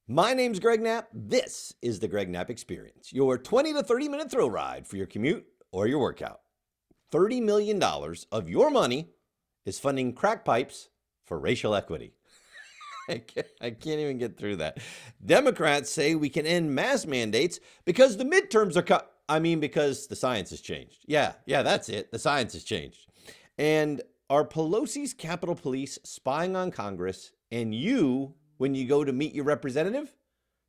My name's Greg Knapp. This is the Greg Knapp Experience, your 20 to 30 minute thrill ride for your commute or your workout. $30 million of your money is funding crack pipes for racial equity. I can't even get through that. Democrats say we can end mask mandates because the midterms are because the science has changed. Yeah, that's it. The science has changed. And are Pelosi's Capitol Police spying on Congress and you when you go to meet your representative?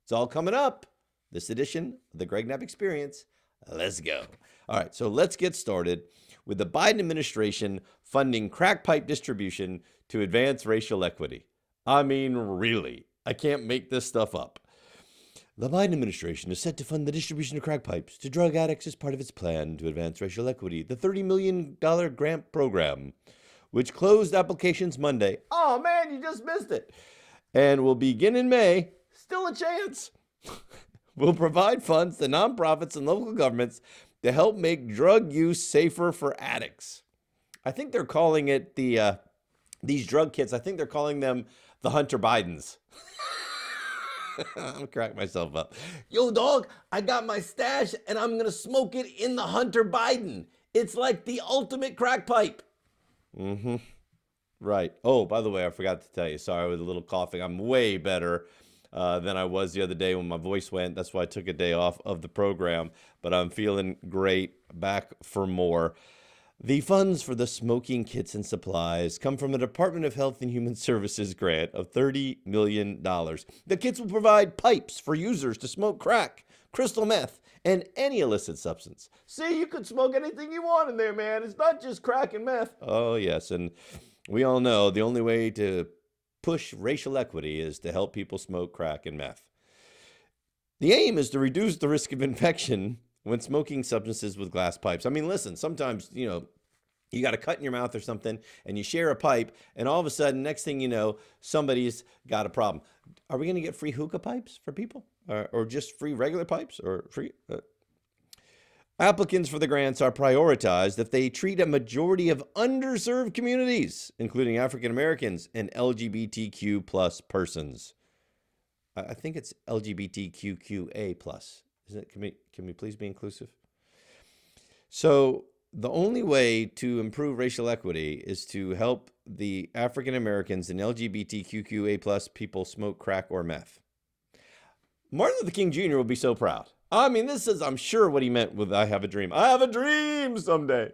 It's all coming up. This edition of the Greg Knapp Experience. Let's go. All right, so let's get started with the Biden administration funding crack pipe distribution to advance racial equity. I mean, really, I can't make this stuff up. The Biden administration is set to fund the distribution of crack pipes to drug addicts as part of its plan to advance racial equity. The $30 million grant program, which closed applications Monday. Oh, man, you just missed it. And will begin in May. Still a chance. Will provide funds to nonprofits and local governments to help make drug use safer for addicts. I think they're calling it these drug kits, I think they're calling them the Hunter Bidens. I'm cracking myself up. Yo, dog, I got my stash and I'm going to smoke it in the Hunter Biden. It's like the ultimate crack pipe. Right. Oh, by the way, I forgot to tell you. Sorry, with a little coughing. I'm way better than I was the other day when my voice went. That's why I took a day off of the program. But I'm feeling great. Back for more. The funds for the smoking kits and supplies come from a Department of Health and Human Services grant of $30 million. The kits will provide pipes for users to smoke crack, crystal meth, and any illicit substance. See, you could smoke anything you want in there, man. It's not just crack and meth. Oh, yes, and we all know the only way to push racial equity is to help people smoke crack and meth. The aim is to reduce the risk of infection when smoking substances with glass pipes. I mean, listen, sometimes, you got a cut in your mouth or something and you share a pipe and all of a sudden, next thing you know, somebody's got a problem. Are we going to get free hookah pipes for people or just free regular pipes or free? Applicants for the grants are prioritized if they treat a majority of underserved communities, including African Americans and LGBTQ plus persons. I think it's LGBTQQA plus. Isn't it? Can we please be inclusive? So the only way to improve racial equity is to help the African Americans and LGBTQQA plus people smoke crack or meth. Martin Luther King Jr. will be so proud. I mean, this is, I'm sure, what he meant with I have a dream. I have a dream someday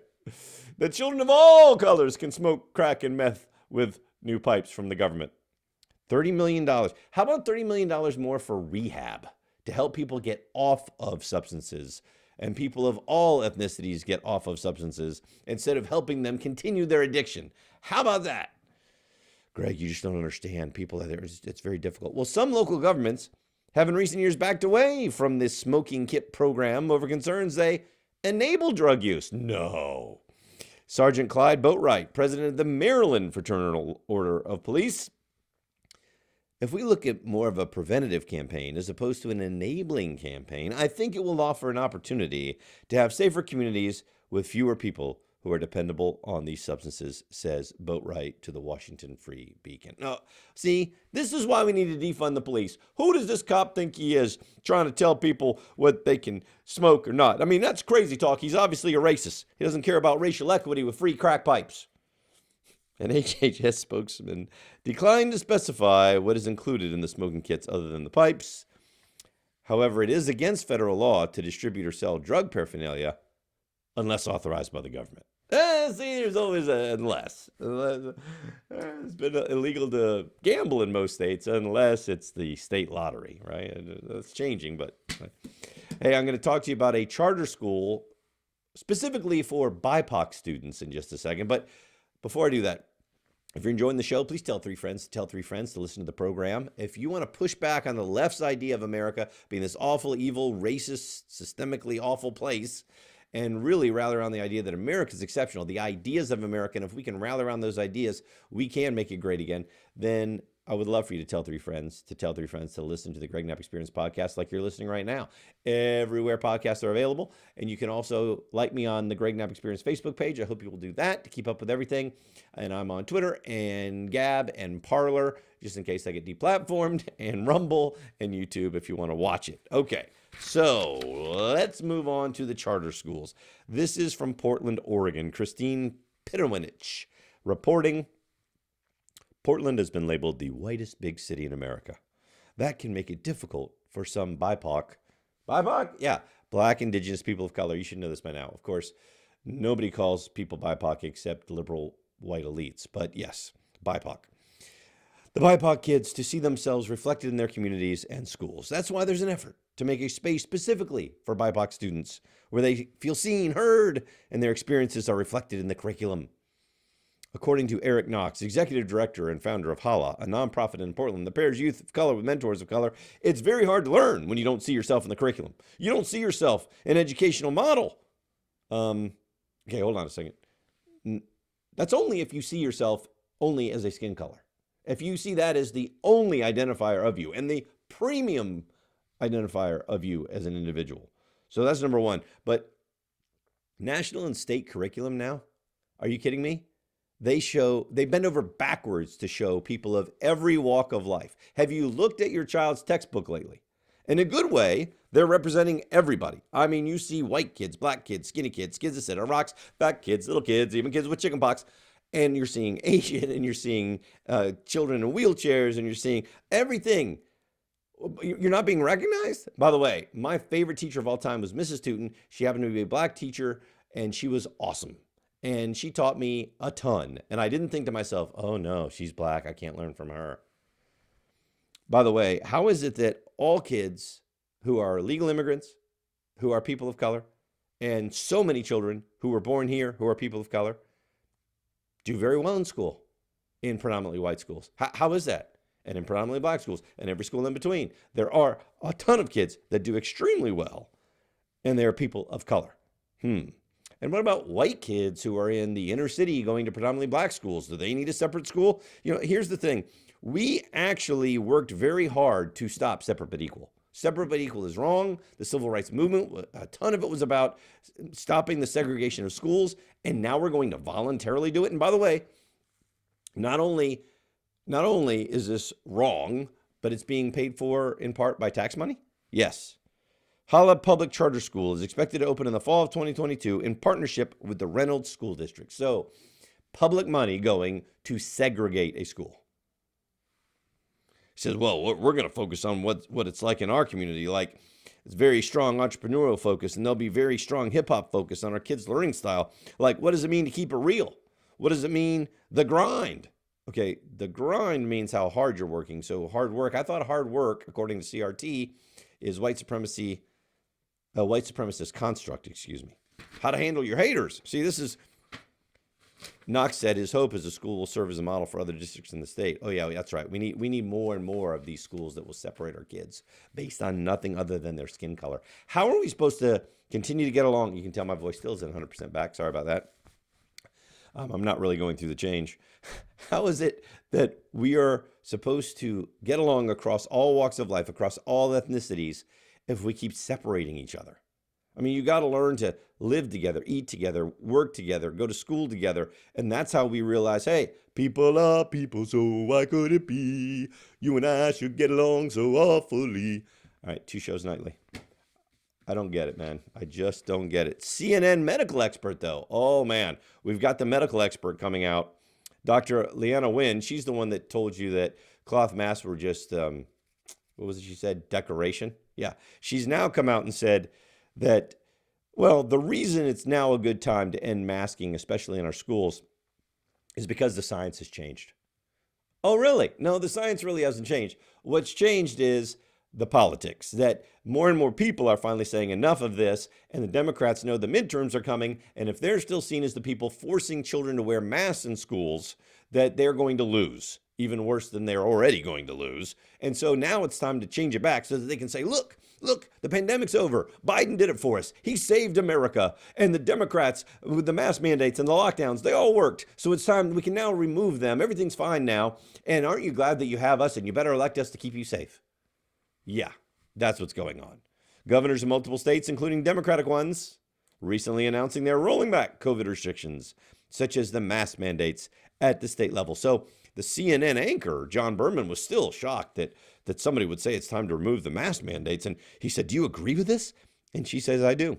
that children of all colors can smoke crack and meth with new pipes from the government. $30 million. How about $30 million more for rehab to help people get off of substances and people of all ethnicities get off of substances instead of helping them continue their addiction? How about that? Greg, you just don't understand. People out there, it's very difficult. Well, some local governments have in recent years backed away from this smoking kit program over concerns they enable drug use. No. Sergeant Clyde Boatwright, president of the Maryland Fraternal Order of Police. If we look at more of a preventative campaign as opposed to an enabling campaign, I think it will offer an opportunity to have safer communities with fewer people who are dependable on these substances, says Boatwright to the Washington Free Beacon. Now, see, this is why we need to defund the police. Who does this cop think he is, trying to tell people what they can smoke or not? I mean, that's crazy talk. He's obviously a racist. He doesn't care about racial equity with free crack pipes. An HHS spokesman declined to specify what is included in the smoking kits other than the pipes. However, it is against federal law to distribute or sell drug paraphernalia unless authorized by the government. See, there's always an unless. It's been illegal to gamble in most states unless it's the state lottery, right? That's changing, but hey, I'm going to talk to you about a charter school specifically for BIPOC students in just a second. But before I do that, if you're enjoying the show, please tell three friends to listen to the program. If you want to push back on the left's idea of America being this awful, evil, racist, systemically awful place, and really rally around the idea that America is exceptional, the ideas of America, and if we can rally around those ideas, we can make it great again, then I would love for you to tell three friends, to listen to the Greg Knapp Experience podcast like you're listening right now. Everywhere podcasts are available. And you can also like me on the Greg Knapp Experience Facebook page. I hope you will do that to keep up with everything. And I'm on Twitter and Gab and Parler, just in case I get deplatformed, and Rumble and YouTube if you want to watch it. Okay, so let's move on to the charter schools. This is from Portland, Oregon. Christine Pitterwinich reporting. Portland has been labeled the whitest big city in America. That can make it difficult for some BIPOC? Yeah, Black, Indigenous, people of color. You should know this by now. Of course, nobody calls people BIPOC except liberal white elites. But yes, BIPOC. The BIPOC kids to see themselves reflected in their communities and schools. That's why there's an effort to make a space specifically for BIPOC students where they feel seen, heard, and their experiences are reflected in the curriculum. According to Eric Knox, executive director and founder of Hala, a nonprofit in Portland that pairs youth of color with mentors of color, it's very hard to learn when you don't see yourself in the curriculum. You don't see yourself in an educational model. Okay, hold on a second. That's only if you see yourself only as a skin color. If you see that as the only identifier of you and the premium identifier of you as an individual. So that's number one. But national and state curriculum now, are you kidding me? They bend over backwards to show people of every walk of life. Have you looked at your child's textbook lately? In a good way, they're representing everybody. I mean, you see white kids, black kids, skinny kids, kids that sit on rocks, fat kids, little kids, even kids with chicken pox. And you're seeing Asian, and you're seeing children in wheelchairs, and you're seeing everything. You're not being recognized? By the way, my favorite teacher of all time was Mrs. Tootin. She happened to be a black teacher, and she was awesome. And she taught me a ton. And I didn't think to myself, oh no, she's black, I can't learn from her. By the way, how is it that all kids who are legal immigrants, who are people of color, and so many children who were born here who are people of color, do very well in school, in predominantly white schools? How is that? And in predominantly black schools, and every school in between. There are a ton of kids that do extremely well, and they are people of color. And what about white kids who are in the inner city going to predominantly black schools? Do they need a separate school? You know, here's the thing. We actually worked very hard to stop separate but equal. Separate but equal is wrong. The civil rights movement, a ton of it was about stopping the segregation of schools. And now we're going to voluntarily do it. And by the way, not only is this wrong, but it's being paid for in part by tax money. Yes. Hala Public Charter School is expected to open in the fall of 2022 in partnership with the Reynolds School District. So, public money going to segregate a school. He says, well, we're going to focus on what it's like in our community. Like, it's very strong entrepreneurial focus, and there'll be very strong hip-hop focus on our kids' learning style. Like, what does it mean to keep it real? What does it mean, the grind? Okay, the grind means how hard you're working. So, hard work. I thought hard work, according to CRT, is white supremacist construct, How to handle your haters. See, this is, Knox said his hope is the school will serve as a model for other districts in the state. Oh yeah, that's right. We need more and more of these schools that will separate our kids based on nothing other than their skin color. How are we supposed to continue to get along? You can tell my voice still isn't 100% back. Sorry about that. I'm not really going through the change. How is it that we are supposed to get along across all walks of life, across all ethnicities, if we keep separating each other? I mean, you got to learn to live together, eat together, work together, go to school together. And that's how we realize, hey, people are people, so why could it be? You and I should get along so awfully. All right, 2 shows nightly. I don't get it, man. I just don't get it. CNN medical expert, though. Oh, man. We've got the medical expert coming out. Dr. Leanna Wynn, she's the one that told you that cloth masks were just, what was it she said? Decoration? Yeah. She's now come out and said that, well, the reason it's now a good time to end masking, especially in our schools, is because the science has changed. Oh, really? No, the science really hasn't changed. What's changed is the politics, that more and more people are finally saying enough of this, and the Democrats know the midterms are coming, and if they're still seen as the people forcing children to wear masks in schools, that they're going to lose. even worse than they're already going to lose. And so now it's time to change it back so that they can say, look, the pandemic's over. Biden did it for us. He saved America. And the Democrats with the mask mandates and the lockdowns, they all worked. So it's time, we can now remove them. Everything's fine now. And aren't you glad that you have us, and you better elect us to keep you safe? Yeah, that's what's going on. Governors in multiple states, including Democratic ones, recently announcing they're rolling back COVID restrictions, such as the mask mandates at the state level. So the CNN anchor, John Berman, was still shocked that somebody would say it's time to remove the mask mandates. And he said, do you agree with this? And she says, I do.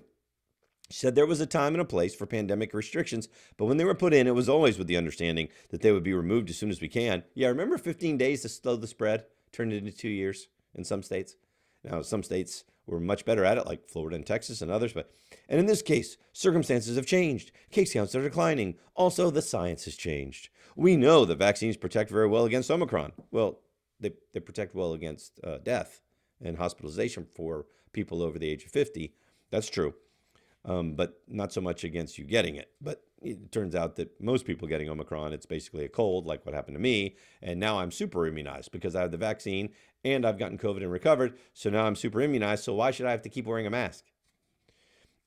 She said there was a time and a place for pandemic restrictions, but when they were put in, it was always with the understanding that they would be removed as soon as we can. Yeah, remember 15 days to slow the spread? Turned it into 2 years in some states. Now, some states were much better at it, like Florida and Texas and others. And in this case, circumstances have changed. Case counts are declining. Also, the science has changed. We know that vaccines protect very well against Omicron. Well, they protect well against death and hospitalization for people over the age of 50. That's true. But not so much against you getting it. But it turns out that most people getting Omicron, it's basically a cold, like what happened to me. And now I'm super immunized because I have the vaccine and I've gotten COVID and recovered. So now I'm super immunized. So why should I have to keep wearing a mask?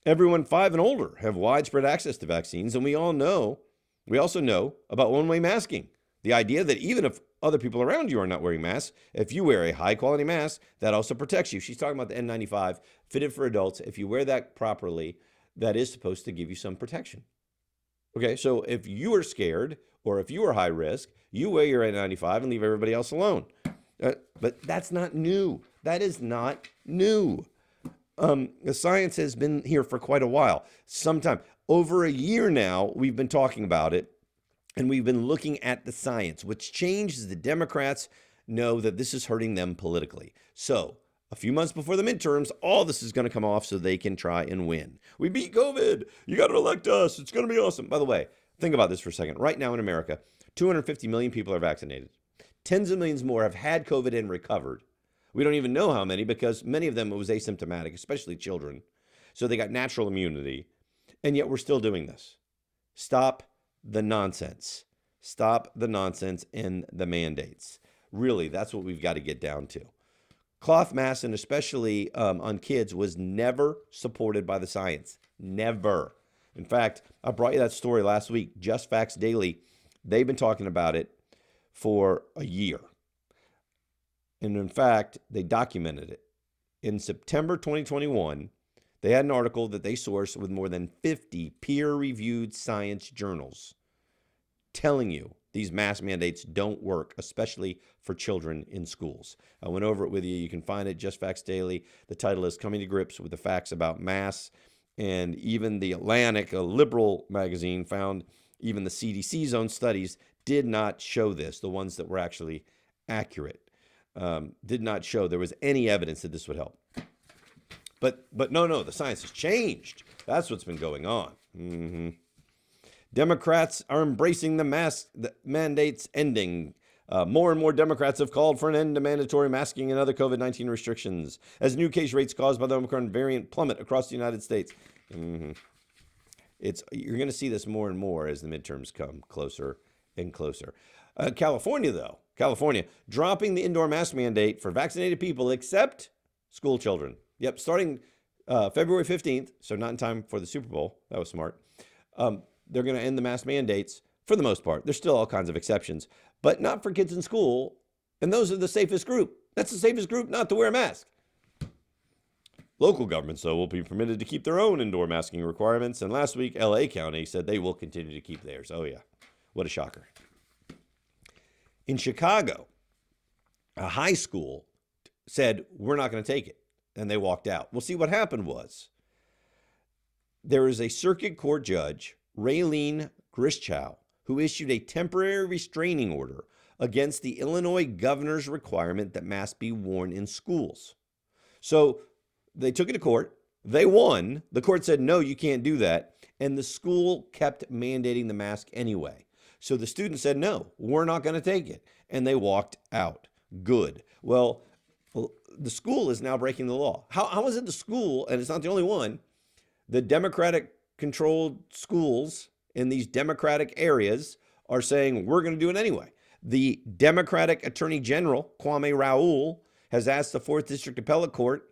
Everyone 5 and older have widespread access to vaccines. And we also know about one-way masking. The idea that even if other people around you are not wearing masks, if you wear a high-quality mask, that also protects you. She's talking about the N95, fitted for adults. If you wear that properly, that is supposed to give you some protection. Okay, so if you are scared or if you are high risk, you wear your N95 and leave everybody else alone. But that's not new. That is not new. The science has been here for quite a while. Sometime over a year now, we've been talking about it, and we've been looking at the science. What's changed is the Democrats know that this is hurting them politically. So a few months before the midterms, all this is going to come off so they can try and win. We beat COVID. You got to elect us. It's going to be awesome. By the way, think about this for a second. Right now in America, 250 million people are vaccinated. Tens of millions more have had COVID and recovered. We don't even know how many because many of them it was asymptomatic, especially children. So they got natural immunity. And yet we're still doing this. Stop the nonsense. Stop the nonsense and the mandates. Really, that's what we've got to get down to. Cloth masks, and especially on kids, was never supported by the science. Never. In fact, I brought you that story last week. Just Facts Daily, they've been talking about it for a year. And in fact, they documented it. In September 2021, they had an article that they sourced with more than 50 peer-reviewed science journals telling you these mask mandates don't work, especially for children in schools. I went over it with you. You can find it, Just Facts Daily. The title is Coming to Grips with the Facts About Masks. And even The Atlantic, a liberal magazine, found even the CDC's own studies did not show this, the ones that were actually accurate, did not show there was any evidence that this would help. But no, the science has changed. That's what's been going on. Mm-hmm. Democrats are embracing the mandates ending. More and more Democrats have called for an end to mandatory masking and other COVID-19 restrictions as new case rates caused by the Omicron variant plummet across the United States. Mm-hmm. You're going to see this more and more as the midterms come closer and closer. California dropping the indoor mask mandate for vaccinated people except school children. Yep, starting February 15th, so not in time for the Super Bowl. That was smart. They're going to end the mask mandates for the most part. There's still all kinds of exceptions, but not for kids in school. And those are the safest group. That's the safest group not to wear a mask. Local governments, though, will be permitted to keep their own indoor masking requirements. And last week, LA County said they will continue to keep theirs. Oh, yeah. What a shocker. In Chicago, a high school said, we're not going to take it. And they walked out. Well, see, what happened was there is a circuit court judge, Raylene Grischow, who issued a temporary restraining order against the Illinois governor's requirement that masks be worn in schools. So they took it to court. They won. The court said, no, you can't do that. And the school kept mandating the mask anyway. So the student said, no, we're not going to take it. And they walked out. Good. Well, the school is now breaking the law. How is it the school, and it's not the only one, the Democratic-controlled schools in these Democratic areas are saying, we're going to do it anyway. The Democratic Attorney General, Kwame Raoul, has asked the 4th District Appellate Court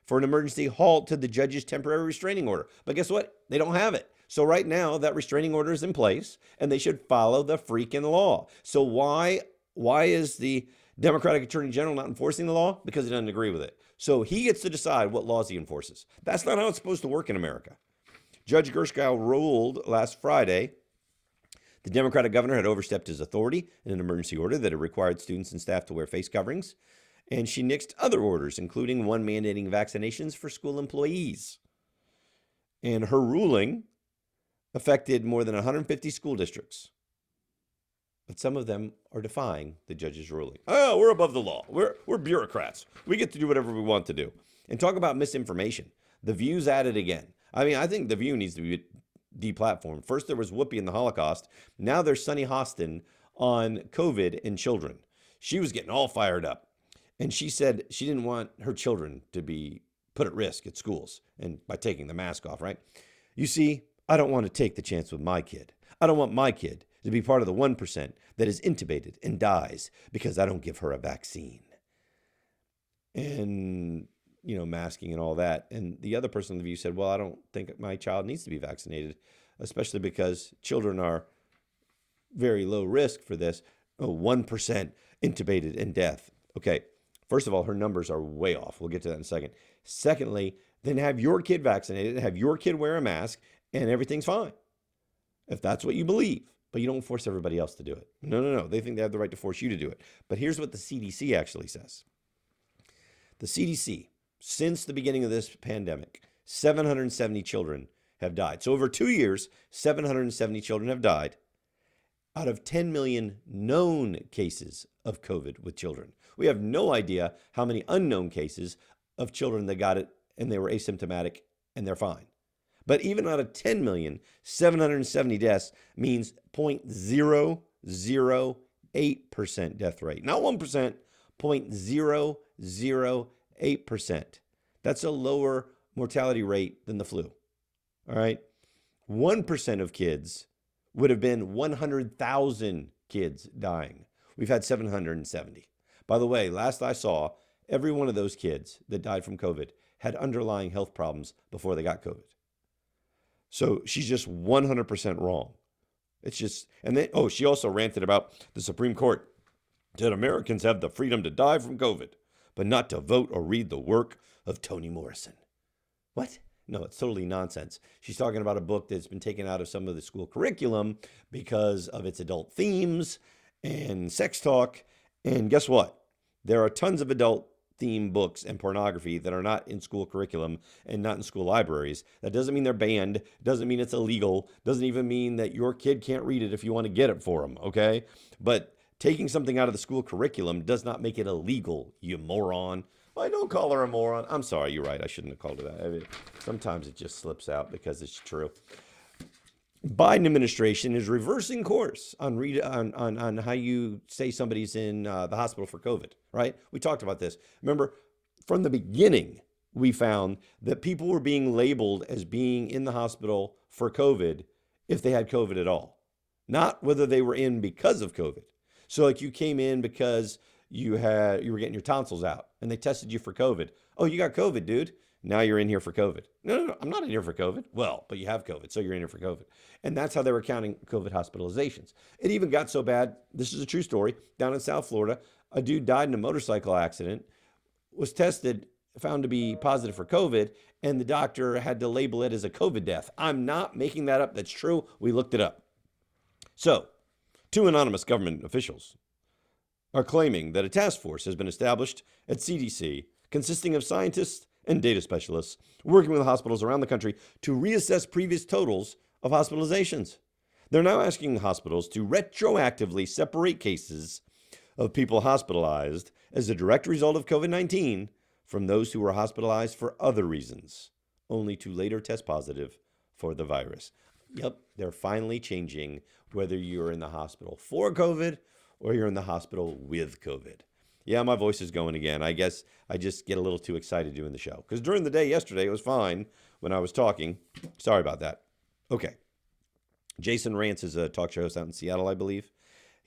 for an emergency halt to the judge's temporary restraining order. But guess what? They don't have it. So right now, that restraining order is in place, and they should follow the freaking law. So why is the Democratic Attorney General not enforcing the law? Because he doesn't agree with it. So he gets to decide what laws he enforces. That's not how it's supposed to work in America. Judge Gershkow ruled last Friday the Democratic governor had overstepped his authority in an emergency order that had required students and staff to wear face coverings. And she nixed other orders, including one mandating vaccinations for school employees. And her ruling affected more than 150 school districts. But some of them are defying the judge's ruling. Oh, we're above the law. We're bureaucrats. We get to do whatever we want to do. And talk about misinformation. The View's at it again. I mean, I think The View needs to be deplatformed. First, there was Whoopi in the Holocaust. Now there's Sunny Hostin on COVID in children. She was getting all fired up. And she said she didn't want her children to be put at risk at schools and by taking the mask off, right? You see, I don't want to take the chance with my kid. I don't want my kid to be part of the 1% that is intubated and dies because I don't give her a vaccine. And, masking and all that. And the other person on The View said, well, I don't think my child needs to be vaccinated, especially because children are very low risk for this. 1% intubated and death. Okay. First of all, her numbers are way off. We'll get to that in a second. Secondly, then have your kid vaccinated, have your kid wear a mask, and everything's fine. If that's what you believe, but you don't force everybody else to do it. No. They think they have the right to force you to do it. But here's what the CDC actually says. The CDC, since the beginning of this pandemic, 770 children have died. So over 2 years, 770 children have died out of 10 million known cases of COVID with children. We have no idea how many unknown cases of children that got it and they were asymptomatic and they're fine. But even out of 10 million, 770 deaths means 0.008% death rate. Not 1%, 0.008%. That's a lower mortality rate than the flu. All right. 1% of kids would have been 100,000 kids dying. We've had 770. By the way, last I saw, every one of those kids that died from COVID had underlying health problems before they got COVID. So she's just 100% wrong. It's just, and then, she also ranted about the Supreme Court that Americans have the freedom to die from COVID, but not to vote or read the work of Toni Morrison. What? No, it's totally nonsense. She's talking about a book that's been taken out of some of the school curriculum because of its adult themes and sex talk. And guess what? There are tons of adult theme books and pornography that are not in school curriculum and not in school libraries. That doesn't mean they're banned. Doesn't mean it's illegal. Doesn't even mean that your kid can't read it if you want to get it for them, okay? But taking something out of the school curriculum does not make it illegal, you moron. Well, I don't call her a moron. I'm sorry, you're right. I shouldn't have called her that. I mean, sometimes it just slips out because it's true. Biden administration is reversing course on how you say somebody's in the hospital for COVID, right? We talked about this. Remember, from the beginning, we found that people were being labeled as being in the hospital for COVID if they had COVID at all, not whether they were in because of COVID. So like you came in because you were getting your tonsils out and they tested you for COVID. Oh, you got COVID, dude. Now you're in here for COVID. No, I'm not in here for COVID. Well, but you have COVID, so you're in here for COVID. And that's how they were counting COVID hospitalizations. It even got so bad, this is a true story, down in South Florida, a dude died in a motorcycle accident, was tested, found to be positive for COVID, and the doctor had to label it as a COVID death. I'm not making that up. That's true. We looked it up. So, two anonymous government officials are claiming that a task force has been established at CDC consisting of scientists and data specialists working with hospitals around the country to reassess previous totals of hospitalizations. They're now asking hospitals to retroactively separate cases of people hospitalized as a direct result of COVID-19 from those who were hospitalized for other reasons, only to later test positive for the virus. Yep, they're finally changing whether you're in the hospital for COVID or you're in the hospital with COVID. Yeah, my voice is going again. I guess I just get a little too excited doing the show. Because during the day yesterday, it was fine when I was talking. Sorry about that. Okay. Jason Rantz is a talk show host out in Seattle, I believe.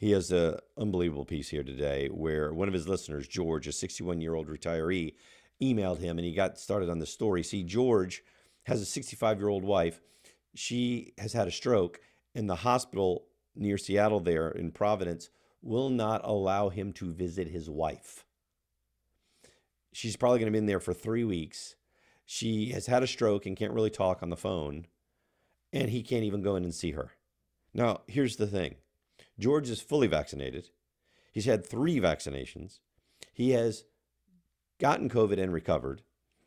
He has an unbelievable piece here today where one of his listeners, George, a 61-year-old retiree, emailed him and he got started on the story. See, George has a 65-year-old wife. She has had a stroke, and the hospital near Seattle there in Providence will not allow him to visit his wife. She's probably going to be in there for 3 weeks. She has had a stroke and can't really talk on the phone, and he can't even go in and see her. Now, here's the thing. George is fully vaccinated. He's had 3 vaccinations. He has gotten COVID and recovered.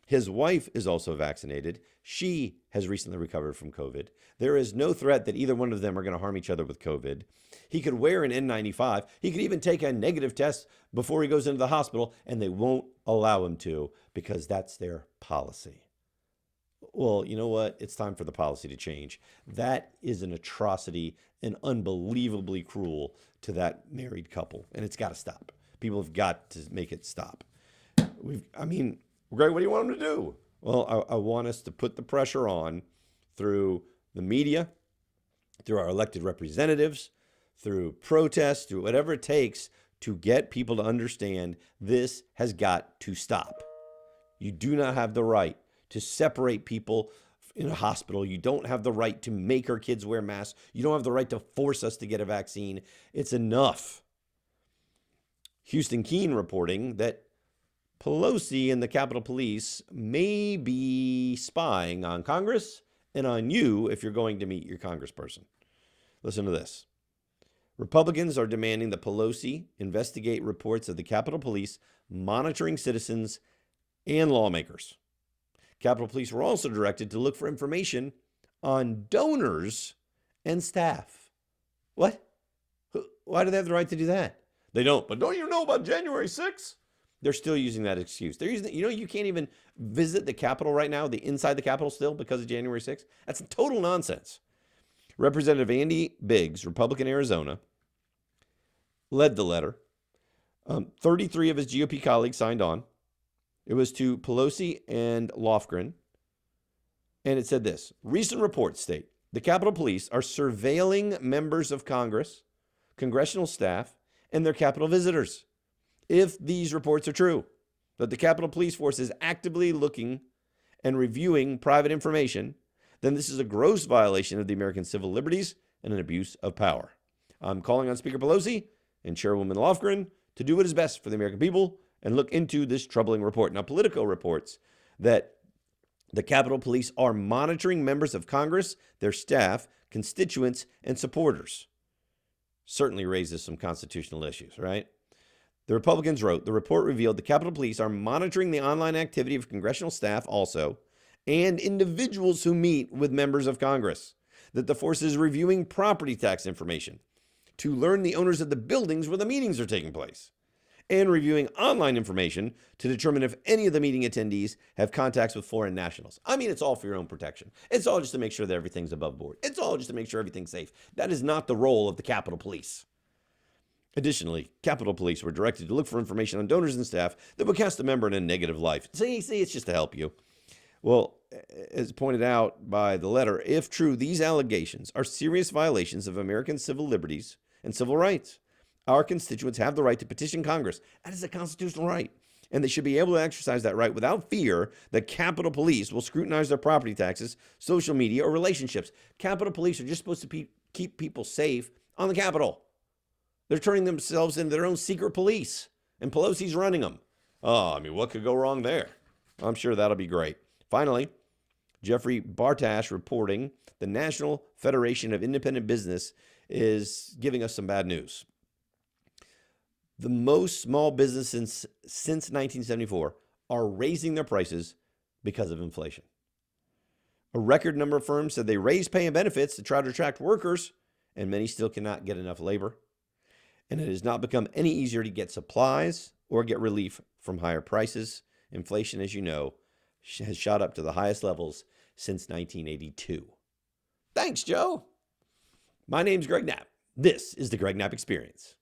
His wife is also vaccinated. She has recently recovered from COVID. There is no threat that either one of them are going to harm each other with COVID. He could wear an N95. He could even take a negative test before he goes into the hospital, and they won't allow him to because that's their policy. Well, you know what? It's time for the policy to change. That is an atrocity and unbelievably cruel to that married couple, and it's got to stop. People have got to make it stop. Greg, what do you want them to do? Well, I want us to put the pressure on through the media, through our elected representatives, through protests, through whatever it takes to get people to understand this has got to stop. You do not have the right to separate people in a hospital. You don't have the right to make our kids wear masks. You don't have the right to force us to get a vaccine. It's enough. Houston Keene reporting that Pelosi and the Capitol Police may be spying on Congress and on you if you're going to meet your congressperson. Listen to this. Republicans are demanding that Pelosi investigate reports of the Capitol Police monitoring citizens and lawmakers. Capitol Police were also directed to look for information on donors and staff. What? Why do they have the right to do that? They don't. But don't you know about January 6th? They're still using that excuse. They're using, you can't even visit the Capitol right now, the inside the Capitol still because of January 6th. That's total nonsense. Representative Andy Biggs, Republican Arizona, led the letter. 33 of his GOP colleagues signed on. It was to Pelosi and Lofgren. And it said this: recent reports state the Capitol Police are surveilling members of Congress, congressional staff, and their Capitol visitors. If these reports are true, that the Capitol Police Force is actively looking and reviewing private information, then this is a gross violation of the American civil liberties and an abuse of power. I'm calling on Speaker Pelosi and Chairwoman Lofgren to do what is best for the American people and look into this troubling report. Now, Politico reports that the Capitol Police are monitoring members of Congress, their staff, constituents, and supporters. Certainly raises some constitutional issues, right? The Republicans wrote, the report revealed the Capitol Police are monitoring the online activity of congressional staff also, and individuals who meet with members of Congress, that the force is reviewing property tax information to learn the owners of the buildings where the meetings are taking place, and reviewing online information to determine if any of the meeting attendees have contacts with foreign nationals. I mean, it's all for your own protection. It's all just to make sure that everything's above board. It's all just to make sure everything's safe. That is not the role of the Capitol Police. Additionally, Capitol Police were directed to look for information on donors and staff that would cast a member in a negative light. See, it's just to help you. Well, as pointed out by the letter, if true, these allegations are serious violations of American civil liberties and civil rights. Our constituents have the right to petition Congress. That is a constitutional right. And they should be able to exercise that right without fear that Capitol Police will scrutinize their property taxes, social media, or relationships. Capitol Police are just supposed to keep people safe on the Capitol. They're turning themselves into their own secret police, and Pelosi's running them. What could go wrong there? I'm sure that'll be great. Finally, Jeffrey Bartash reporting the National Federation of Independent Business is giving us some bad news. The most small businesses since 1974 are raising their prices because of inflation. A record number of firms said they raised pay and benefits to try to attract workers, and many still cannot get enough labor. And it has not become any easier to get supplies or get relief from higher prices. Inflation, as you know, has shot up to the highest levels since 1982. Thanks, Joe. My name's Greg Knapp. This is the Greg Knapp Experience.